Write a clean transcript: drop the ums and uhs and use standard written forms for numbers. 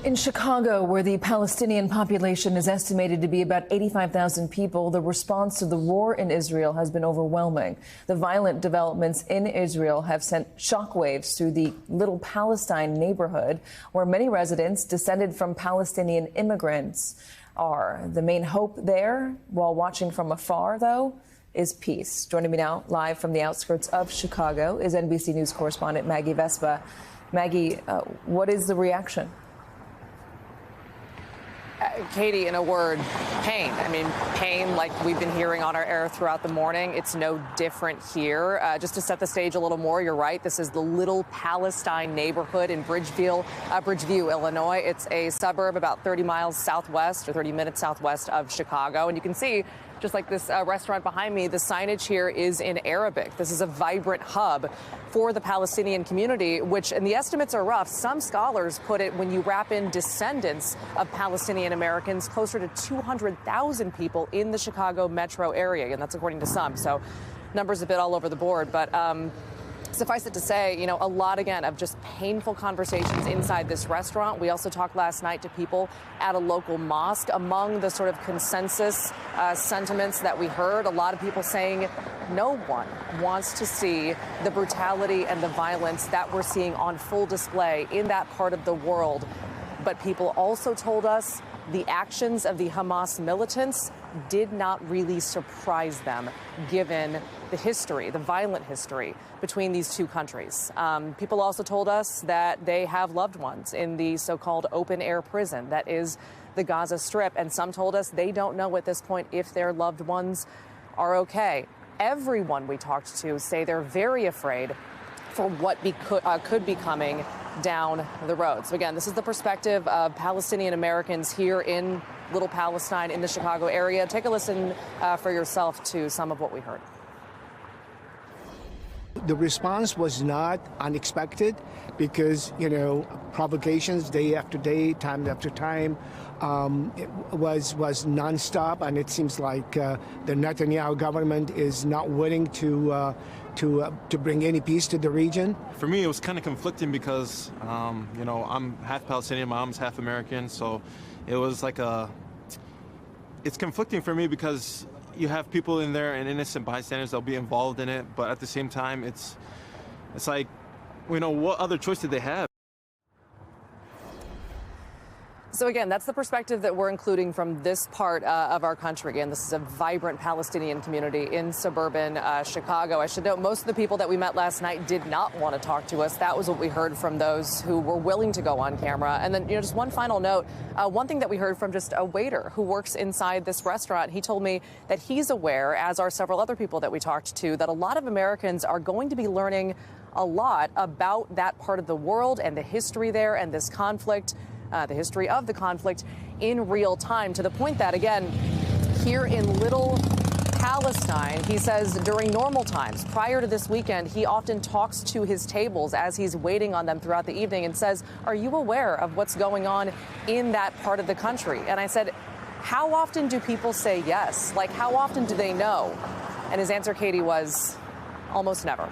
In Chicago, where the Palestinian population is estimated to be about 85,000 people, the response to the war in Israel has been overwhelming. The violent developments in Israel have sent shockwaves through the Little Palestine neighborhood, where many residents descended from Palestinian immigrants are. The main hope there, while watching from afar, though, is peace. Joining me now, live from the outskirts of Chicago, is NBC News correspondent Maggie Vespa. Maggie, what is the reaction? Katie, in a word, pain. I mean, pain like we've been hearing on our air throughout the morning. It's no different here. Just to set the stage a little more, you're right. This is the Little Palestine neighborhood in Bridgeview, Illinois. It's a suburb about 30 miles southwest or 30 minutes southwest of Chicago. And you can see, just like this restaurant behind me, the signage here is in Arabic. This is a vibrant hub for the Palestinian community, which, and the estimates are rough, some scholars put it, when you wrap in descendants of Palestinian Americans, closer to 200,000 people in the Chicago metro area. And that's according to some. So numbers a bit all over the board. But suffice it to say, you know, a lot, again, of just painful conversations inside this restaurant. We also talked last night to people at a local mosque. Among the sort of consensus sentiments that we heard, a lot of people saying no one wants to see the brutality and the violence that we're seeing on full display in that part of the world. But people also told us the actions of the Hamas militants did not really surprise them, given the history, the violent history between these two countries. People also told us that they have loved ones in the so-called open-air prison that is the Gaza Strip, and some told us they don't know at this point if their loved ones are okay. Everyone we talked to say they're very afraid for what could be coming down the road. So again, this is the perspective of Palestinian Americans here in Little Palestine in the Chicago area. Take a listen for yourself to some of what we heard. The response was not unexpected because, you know, provocations day after day, time after time, it was nonstop, and it seems like the Netanyahu government is not willing to bring any peace to the region. For me, it was kind of conflicting because, you know, I'm half Palestinian, my mom's half American, so it was like it's conflicting for me because you have people in there and innocent bystanders that'll be involved in it, but at the same time, it's like, you know, what other choice did they have? So again, that's the perspective that we're including from this part of our country. Again, this is a vibrant Palestinian community in suburban Chicago. I should note, most of the people that we met last night did not want to talk to us. That was what we heard from those who were willing to go on camera. And then, you know, just one final note, one thing that we heard from just a waiter who works inside this restaurant, he told me that he's aware, as are several other people that we talked to, that a lot of Americans are going to be learning a lot about that part of the world and the history there and this conflict. The history of the conflict in real time, to the point that, again, here in Little Palestine, he says during normal times, prior to this weekend, he often talks to his tables as he's waiting on them throughout the evening and says, "Are you aware of what's going on in that part of the country?" And I said, "How often do people say yes? Like, how often do they know?" And his answer, Katie, was almost never.